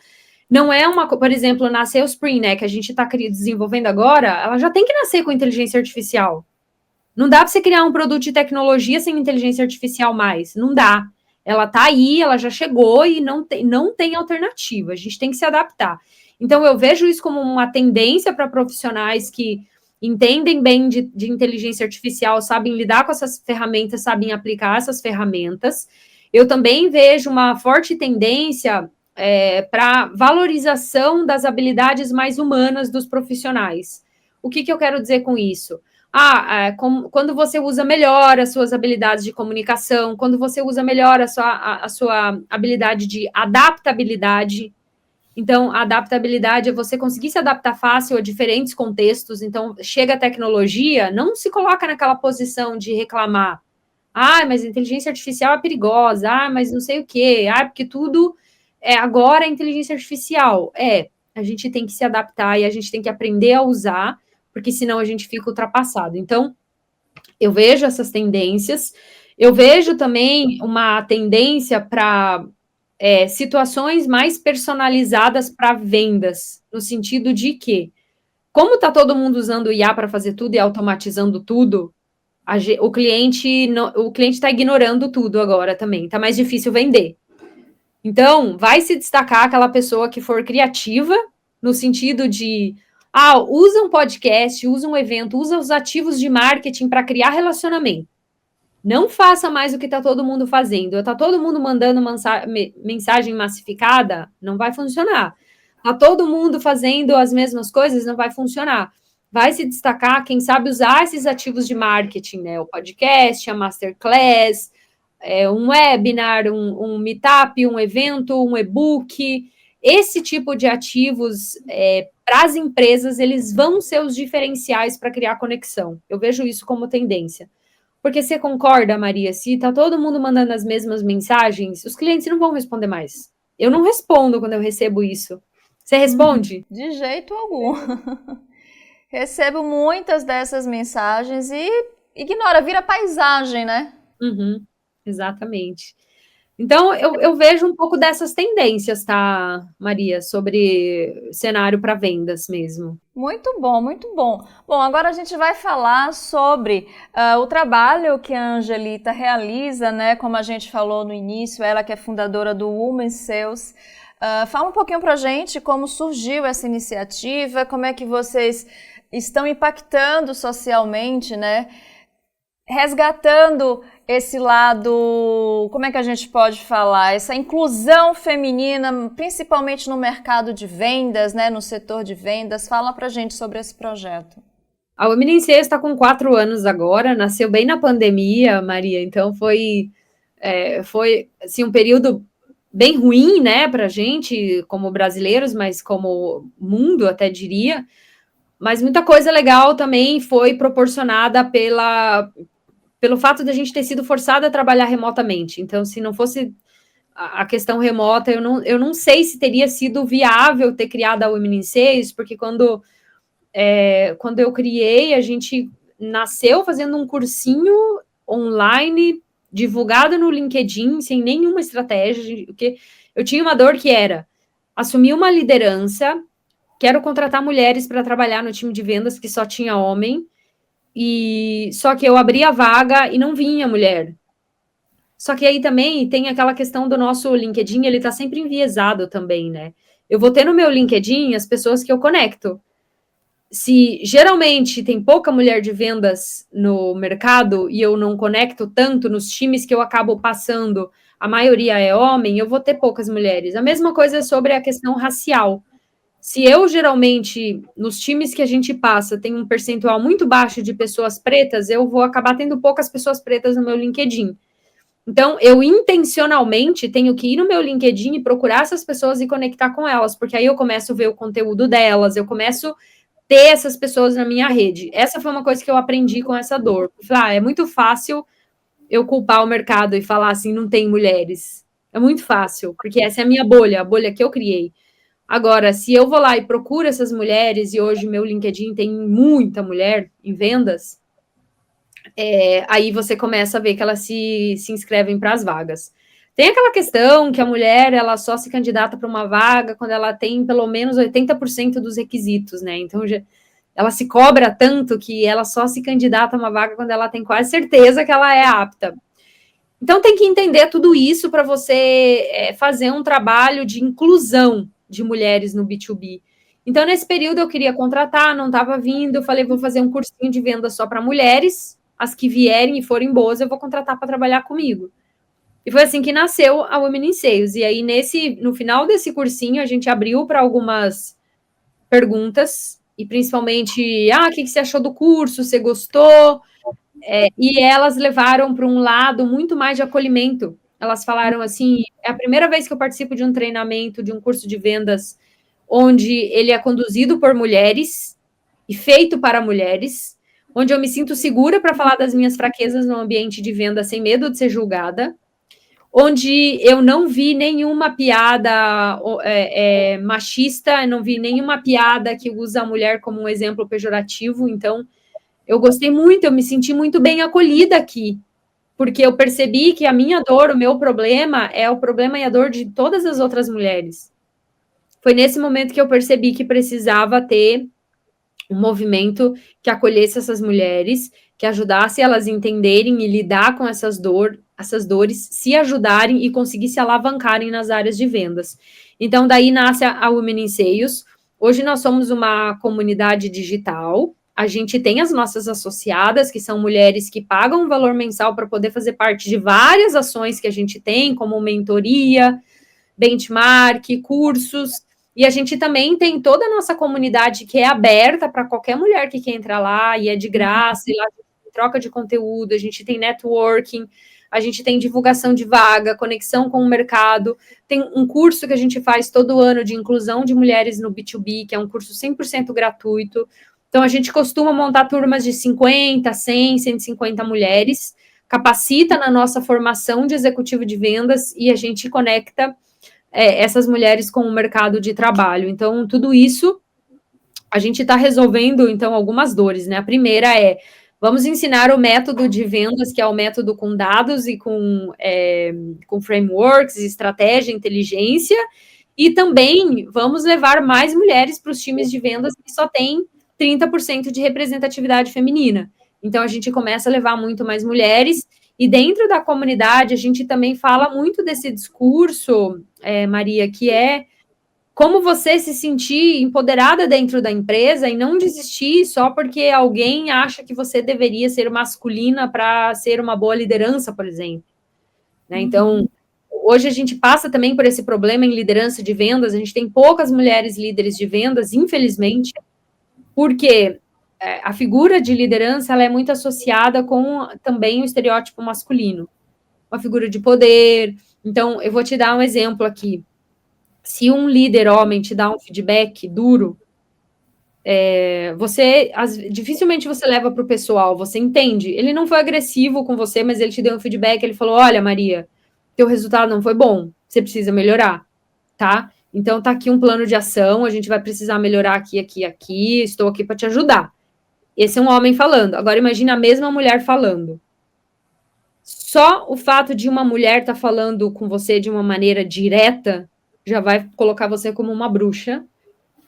não é por exemplo, na Salesforce, né, que a gente está desenvolvendo agora, ela já tem que nascer com inteligência artificial. Não dá para você criar um produto de tecnologia sem inteligência artificial mais, não dá. Ela está aí, ela já chegou e não tem alternativa, a gente tem que se adaptar. Então, eu vejo isso como uma tendência para profissionais que entendem bem de inteligência artificial, sabem lidar com essas ferramentas, sabem aplicar essas ferramentas. Eu também vejo uma forte tendência para valorização das habilidades mais humanas dos profissionais. O que eu quero dizer com isso? Quando você usa melhor as suas habilidades de comunicação, quando você usa melhor a sua habilidade de adaptabilidade. Então, a adaptabilidade é você conseguir se adaptar fácil a diferentes contextos. Então, chega a tecnologia, não se coloca naquela posição de reclamar. Mas a inteligência artificial é perigosa. Mas não sei o quê. Porque tudo agora é inteligência artificial. A gente tem que se adaptar e a gente tem que aprender a usar, porque senão a gente fica ultrapassado. Então, eu vejo essas tendências. Eu vejo também uma tendência para situações mais personalizadas para vendas, no sentido de que, como está todo mundo usando o IA para fazer tudo e automatizando tudo, o cliente está ignorando tudo agora também, está mais difícil vender. Então, vai se destacar aquela pessoa que for criativa, no sentido de, usa um podcast, usa um evento, usa os ativos de marketing para criar relacionamento. Não faça mais o que está todo mundo fazendo. Está todo mundo mandando mensagem massificada, não vai funcionar. Está todo mundo fazendo as mesmas coisas, não vai funcionar. Vai se destacar quem sabe usar esses ativos de marketing, né? O podcast, a masterclass, um webinar, um meetup, um evento, um e-book. Esse tipo de ativos, para as empresas, eles vão ser os diferenciais para criar conexão. Eu vejo isso como tendência. Porque você concorda, Maria, se tá todo mundo mandando as mesmas mensagens, os clientes não vão responder mais. Eu não respondo quando eu recebo isso. Você responde? De jeito algum. Recebo muitas dessas mensagens e ignora, vira paisagem, né? Uhum, exatamente. Então, eu vejo um pouco dessas tendências, tá, Maria, sobre cenário para vendas mesmo. Muito bom, muito bom. Bom, agora a gente vai falar sobre o trabalho que a Angelita realiza, né? Como a gente falou no início, ela que é fundadora do Women Sales. Fala um pouquinho pra gente como surgiu essa iniciativa, como é que vocês estão impactando socialmente, né? Resgatando esse lado, como é que a gente pode falar? Essa inclusão feminina, principalmente no mercado de vendas, né? No setor de vendas. Fala pra gente sobre esse projeto. A Women está com 4 anos agora, nasceu bem na pandemia, Maria, então foi assim, um período bem ruim, né, para a gente, como brasileiros, mas como mundo, até diria. Mas muita coisa legal também foi proporcionada pelo fato de a gente ter sido forçada a trabalhar remotamente. Então, se não fosse a questão remota, eu não sei se teria sido viável ter criado a Women in Sales, porque quando eu criei, a gente nasceu fazendo um cursinho online, divulgado no LinkedIn, sem nenhuma estratégia, porque eu tinha uma dor que era assumir uma liderança, quero contratar mulheres para trabalhar no time de vendas, que só tinha homem, e só que eu abria a vaga e não vinha mulher. Só que aí também tem aquela questão do nosso LinkedIn, ele está sempre enviesado também, né? Eu vou ter no meu LinkedIn as pessoas que eu conecto. Se geralmente tem pouca mulher de vendas no mercado e eu não conecto tanto nos times que eu acabo passando, a maioria é homem, eu vou ter poucas mulheres. A mesma coisa sobre a questão racial. Se eu geralmente, nos times que a gente passa, tem um percentual muito baixo de pessoas pretas, eu vou acabar tendo poucas pessoas pretas no meu LinkedIn. Então, eu intencionalmente tenho que ir no meu LinkedIn e procurar essas pessoas e conectar com elas, porque aí eu começo a ver o conteúdo delas, eu começo ter essas pessoas na minha rede. Essa foi uma coisa que eu aprendi com essa dor. É muito fácil eu culpar o mercado e falar assim, não tem mulheres. É muito fácil, porque essa é a bolha que eu criei. Agora, se eu vou lá e procuro essas mulheres, e hoje meu LinkedIn tem muita mulher em vendas, aí você começa a ver que elas se inscrevem para as vagas. Tem aquela questão que a mulher ela só se candidata para uma vaga quando ela tem pelo menos 80% dos requisitos, né? Então ela se cobra tanto que ela só se candidata a uma vaga quando ela tem quase certeza que ela é apta. Então tem que entender tudo isso para você fazer um trabalho de inclusão de mulheres no B2B. Então, nesse período, eu queria contratar, não estava vindo, eu falei, vou fazer um cursinho de venda só para mulheres, as que vierem e forem boas, eu vou contratar para trabalhar comigo. E foi assim que nasceu a Women in Sales. E aí, no final desse cursinho, a gente abriu para algumas perguntas, e principalmente, o que você achou do curso? Você gostou? E elas levaram para um lado muito mais de acolhimento. Elas falaram assim, é a primeira vez que eu participo de um treinamento, de um curso de vendas, onde ele é conduzido por mulheres e feito para mulheres, onde eu me sinto segura para falar das minhas fraquezas no ambiente de venda sem medo de ser julgada, onde eu não vi nenhuma piada machista, eu não vi nenhuma piada que usa a mulher como um exemplo pejorativo. Então, eu gostei muito, eu me senti muito bem acolhida aqui, porque eu percebi que a minha dor, o meu problema, é o problema e a dor de todas as outras mulheres. Foi nesse momento que eu percebi que precisava ter um movimento que acolhesse essas mulheres, que ajudasse elas a entenderem e lidar com essas dores, se ajudarem e conseguisse alavancarem nas áreas de vendas. Então, daí nasce a Women in Sales. Hoje nós somos uma comunidade digital, a gente tem as nossas associadas, que são mulheres que pagam um valor mensal para poder fazer parte de várias ações que a gente tem, como mentoria, benchmark, cursos, e a gente também tem toda a nossa comunidade que é aberta para qualquer mulher que quer entrar lá, e é de graça, e lá a gente tem troca de conteúdo, a gente tem networking, a gente tem divulgação de vaga, conexão com o mercado, tem um curso que a gente faz todo ano de inclusão de mulheres no B2B, que é um curso 100% gratuito. Então, a gente costuma montar turmas de 50, 100, 150 mulheres, capacita na nossa formação de executivo de vendas e a gente conecta essas mulheres com o mercado de trabalho. Então, tudo isso a gente está resolvendo, então, algumas dores, né? A primeira vamos ensinar o método de vendas, que é o método com dados e com frameworks, estratégia, inteligência, e também vamos levar mais mulheres para os times de vendas que só tem 30% de representatividade feminina. Então, a gente começa a levar muito mais mulheres, e dentro da comunidade, a gente também fala muito desse discurso, Maria, que é como você se sentir empoderada dentro da empresa e não desistir só porque alguém acha que você deveria ser masculina para ser uma boa liderança, por exemplo. Né? Então, hoje a gente passa também por esse problema em liderança de vendas, a gente tem poucas mulheres líderes de vendas, infelizmente, porque a figura de liderança ela é muito associada com também o estereótipo masculino, uma figura de poder. Então, eu vou te dar um exemplo aqui. Se um líder homem te dá um feedback duro, dificilmente você leva para o pessoal, você entende. Ele não foi agressivo com você, mas ele te deu um feedback, ele falou, olha, Maria, teu resultado não foi bom, você precisa melhorar, tá? Então, tá aqui um plano de ação, a gente vai precisar melhorar aqui, aqui, aqui, estou aqui para te ajudar. Esse é um homem falando. Agora, imagina a mesma mulher falando. Só o fato de uma mulher estar falando com você de uma maneira direta já vai colocar você como uma bruxa.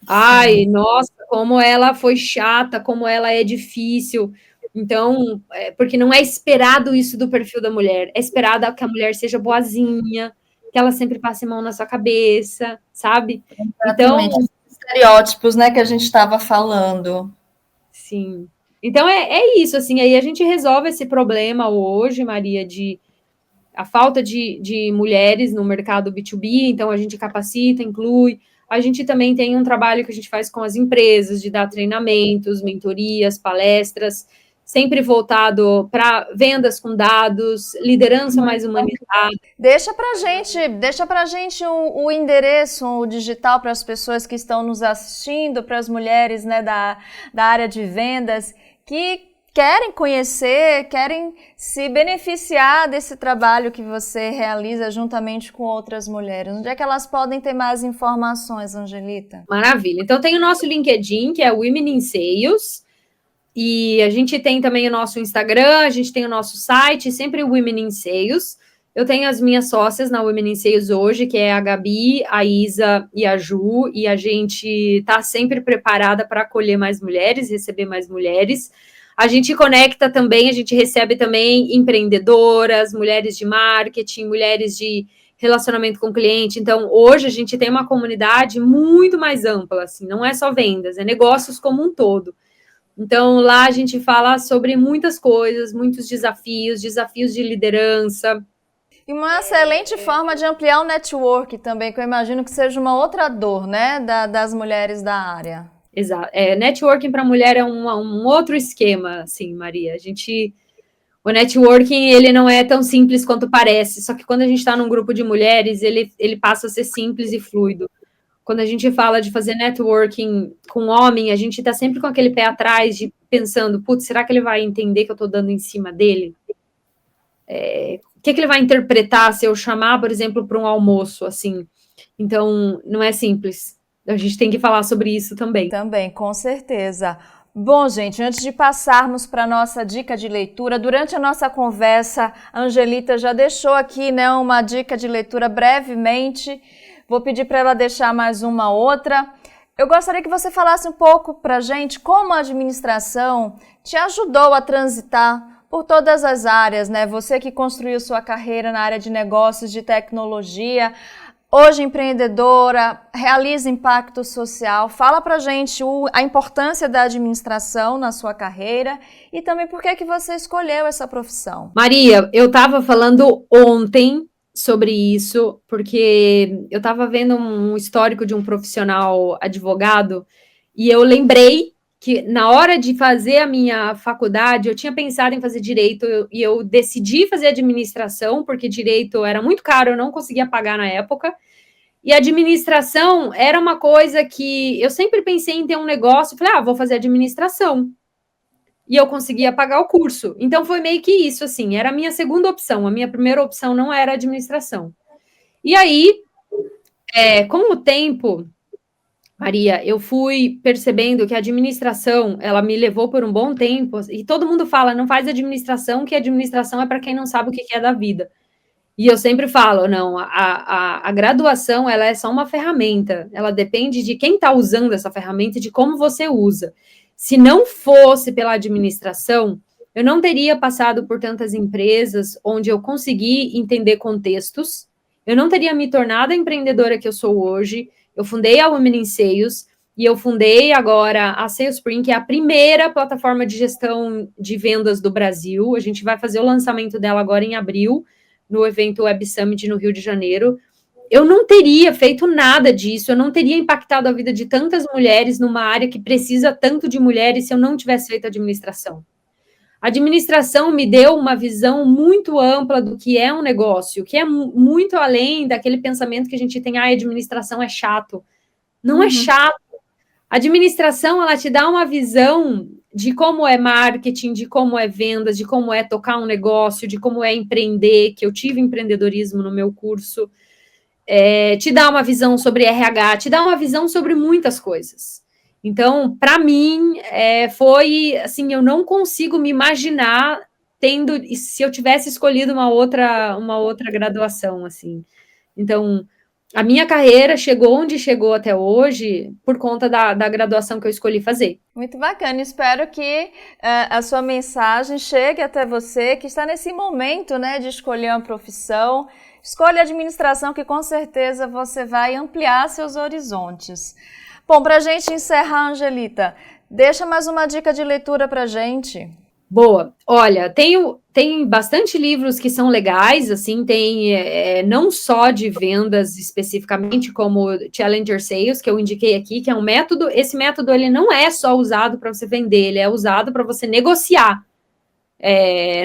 Ai, nossa, como ela foi chata, como ela é difícil. Então, porque não é esperado isso do perfil da mulher. É esperado que a mulher seja boazinha, que ela sempre passe a mão na sua cabeça, sabe? Exatamente. Então, estereótipos, né, que a gente estava falando. Sim. Então, é isso, assim, aí a gente resolve esse problema hoje, Maria, de a falta de mulheres no mercado B2B, então a gente capacita, inclui. A gente também tem um trabalho que a gente faz com as empresas, de dar treinamentos, mentorias, palestras, sempre voltado para vendas com dados, liderança mais humanizada. Deixa pra gente o endereço, o digital para as pessoas que estão nos assistindo, para as mulheres, né, da área de vendas, que querem conhecer, querem se beneficiar desse trabalho que você realiza juntamente com outras mulheres. Onde é que elas podem ter mais informações, Angelita? Maravilha. Então, tem o nosso LinkedIn, que é Women in Sales, e a gente tem também o nosso Instagram, a gente tem o nosso site, sempre Women in Sales. Eu tenho as minhas sócias na Women in Sales hoje, que é a Gabi, a Isa e a Ju, e a gente está sempre preparada para acolher mais mulheres, receber mais mulheres. A gente conecta também, a gente recebe também empreendedoras, mulheres de marketing, mulheres de relacionamento com o cliente. Então, hoje a gente tem uma comunidade muito mais ampla, assim, não é só vendas, é negócios como um todo. Então, lá a gente fala sobre muitas coisas, muitos desafios de liderança. E uma excelente forma de ampliar o network também, que eu imagino que seja uma outra dor, né, das mulheres da área. Exato. Networking para mulher é um outro esquema, assim, Maria. O networking, ele não é tão simples quanto parece, só que quando a gente está num grupo de mulheres, ele passa a ser simples e fluido. Quando a gente fala de fazer networking com homem, a gente está sempre com aquele pé atrás, pensando, putz, será que ele vai entender que eu estou dando em cima dele? O que ele vai interpretar se eu chamar, por exemplo, para um almoço, assim? Então, não é simples. A gente tem que falar sobre isso também. Também, com certeza. Bom, gente, antes de passarmos para a nossa dica de leitura, durante a nossa conversa, a Angelita já deixou aqui, né, uma dica de leitura brevemente. Vou pedir para ela deixar mais uma outra. Eu gostaria que você falasse um pouco para a gente como a administração te ajudou a transitar por todas as áreas, né? Você que construiu sua carreira na área de negócios, de tecnologia, hoje empreendedora, realiza impacto social. Fala pra gente a importância da administração na sua carreira e também por que você escolheu essa profissão. Maria, eu estava falando ontem sobre isso, porque eu estava vendo um histórico de um profissional advogado e eu lembrei que na hora de fazer a minha faculdade, eu tinha pensado em fazer direito e eu decidi fazer administração, porque direito era muito caro, eu não conseguia pagar na época. E administração era uma coisa que eu sempre pensei em ter um negócio, falei, vou fazer administração. E eu conseguia pagar o curso. Então, foi meio que isso, assim, era a minha segunda opção. A minha primeira opção não era administração. E aí, com o tempo, Maria, eu fui percebendo que a administração, ela me levou por um bom tempo, e todo mundo fala, não faz administração, que administração é para quem não sabe o que é da vida. E eu sempre falo, não, a graduação, ela é só uma ferramenta, ela depende de quem está usando essa ferramenta e de como você usa. Se não fosse pela administração, eu não teria passado por tantas empresas onde eu consegui entender contextos, eu não teria me tornado a empreendedora que eu sou hoje, eu fundei a Women in Sales, e eu fundei agora a Salespring, que é a primeira plataforma de gestão de vendas do Brasil, a gente vai fazer o lançamento dela agora em abril, no evento Web Summit no Rio de Janeiro. Eu não teria feito nada disso, eu não teria impactado a vida de tantas mulheres numa área que precisa tanto de mulheres se eu não tivesse feito administração. A administração me deu uma visão muito ampla do que é um negócio, que é muito além daquele pensamento que a gente tem, a administração é chato. Não é chato. A administração, ela te dá uma visão de como é marketing, de como é vendas, de como é tocar um negócio, de como é empreender, que eu tive empreendedorismo no meu curso, te dá uma visão sobre RH, te dá uma visão sobre muitas coisas. Então, para mim, foi assim, eu não consigo me imaginar se eu tivesse escolhido uma outra graduação, assim. Então, a minha carreira chegou onde chegou até hoje por conta da graduação que eu escolhi fazer. Muito bacana, espero que a sua mensagem chegue até você, que está nesse momento, né, de escolher uma profissão. Escolha a administração, que com certeza você vai ampliar seus horizontes. Bom, para a gente encerrar, Angelita, deixa mais uma dica de leitura para a gente. Boa. Olha, tem bastante livros que são legais, assim, tem não só de vendas especificamente, como Challenger Sales, que eu indiquei aqui, que é um método. Esse método, ele não é só usado para você vender, ele é usado para você negociar.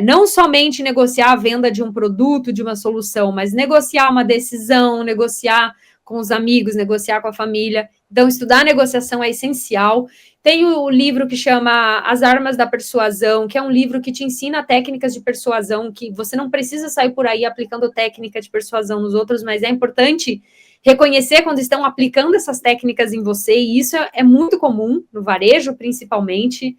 Não somente negociar a venda de um produto, de uma solução, mas negociar uma decisão, negociar com os amigos, negociar com a família. Então, estudar negociação é essencial. Tem o livro que chama As Armas da Persuasão, que é um livro que te ensina técnicas de persuasão, que você não precisa sair por aí aplicando técnica de persuasão nos outros, mas é importante reconhecer quando estão aplicando essas técnicas em você, e isso é muito comum, no varejo principalmente.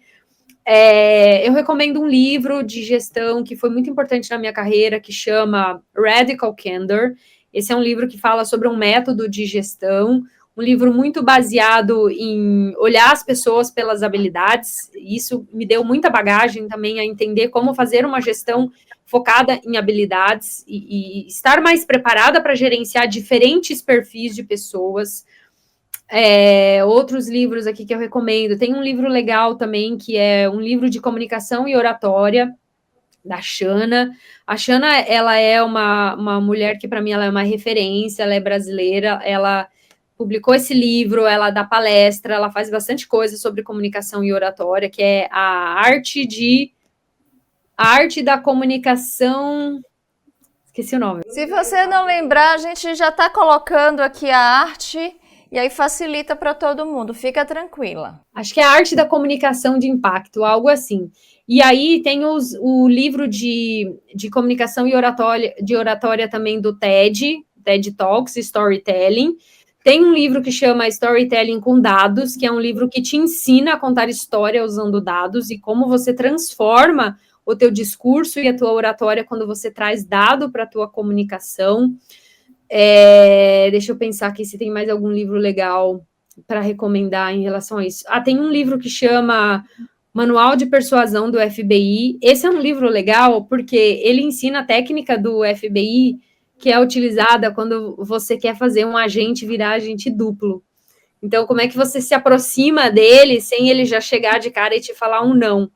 Eu recomendo um livro de gestão que foi muito importante na minha carreira, que chama Radical Candor. Esse é um livro que fala sobre um método de gestão, um livro muito baseado em olhar as pessoas pelas habilidades. Isso me deu muita bagagem também a entender como fazer uma gestão focada em habilidades e estar mais preparada para gerenciar diferentes perfis de pessoas. Outros livros aqui que eu recomendo. Tem um livro legal também, que é um livro de comunicação e oratória, da Shana. A Shana, ela é uma mulher que, para mim, ela é uma referência, ela é brasileira, ela publicou esse livro, ela dá palestra, ela faz bastante coisa sobre comunicação e oratória, que é a arte da comunicação... Esqueci o nome. Se você não lembrar, a gente já está colocando aqui a arte... E aí facilita para todo mundo, fica tranquila. Acho que é a arte da comunicação de impacto, algo assim. E aí tem o livro de comunicação e oratória também do TED Talks, Storytelling. Tem um livro que chama Storytelling com Dados, que é um livro que te ensina a contar história usando dados e como você transforma o teu discurso e a tua oratória quando você traz dado para a tua comunicação. Deixa eu pensar aqui se tem mais algum livro legal para recomendar em relação a isso. Tem um livro que chama Manual de Persuasão do FBI. Esse é um livro legal porque ele ensina a técnica do FBI que é utilizada quando você quer fazer um agente virar agente duplo. Então, como é que você se aproxima dele sem ele já chegar de cara e te falar um não?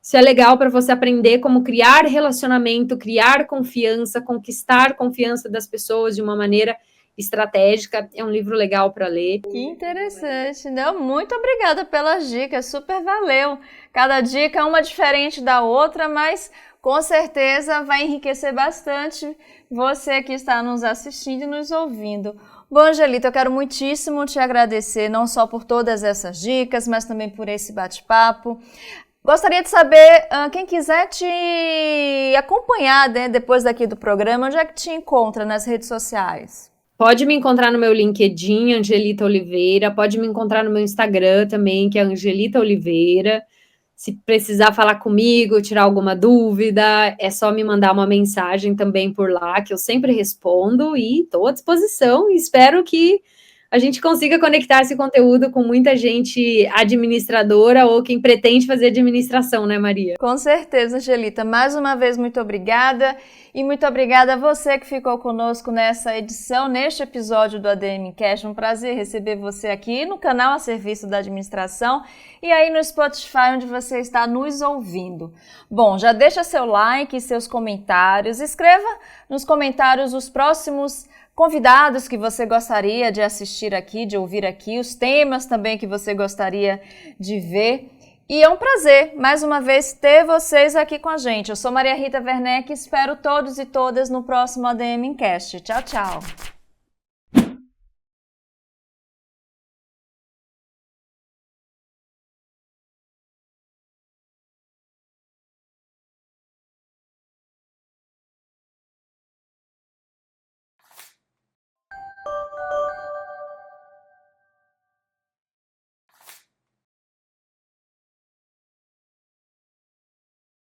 Isso é legal para você aprender como criar relacionamento, criar confiança, conquistar confiança das pessoas de uma maneira estratégica. É um livro legal para ler. Que interessante. Não, muito obrigada pelas dicas, super valeu. Cada dica é uma diferente da outra, mas com certeza vai enriquecer bastante você que está nos assistindo e nos ouvindo. Bom, Angelita, eu quero muitíssimo te agradecer, não só por todas essas dicas, mas também por esse bate-papo. Gostaria de saber, quem quiser te acompanhar, né, depois daqui do programa, onde é que te encontra nas redes sociais? Pode me encontrar no meu LinkedIn, Angelita Oliveira, pode me encontrar no meu Instagram também, que é Angelita Oliveira. Se precisar falar comigo, tirar alguma dúvida, é só me mandar uma mensagem também por lá, que eu sempre respondo e estou à disposição. E espero que a gente consiga conectar esse conteúdo com muita gente administradora ou quem pretende fazer administração, né, Maria? Com certeza, Angelita. Mais uma vez, muito obrigada. E muito obrigada a você que ficou conosco nessa edição, neste episódio do ADM Cash. Um prazer receber você aqui no canal a serviço da administração e aí no Spotify, onde você está nos ouvindo. Bom, já deixa seu like e seus comentários. Escreva nos comentários os próximos convidados que você gostaria de assistir aqui, de ouvir aqui, os temas também que você gostaria de ver. E é um prazer, mais uma vez, ter vocês aqui com a gente. Eu sou Maria Rita Werneck e espero todos e todas no próximo ADM Cast. Tchau, tchau!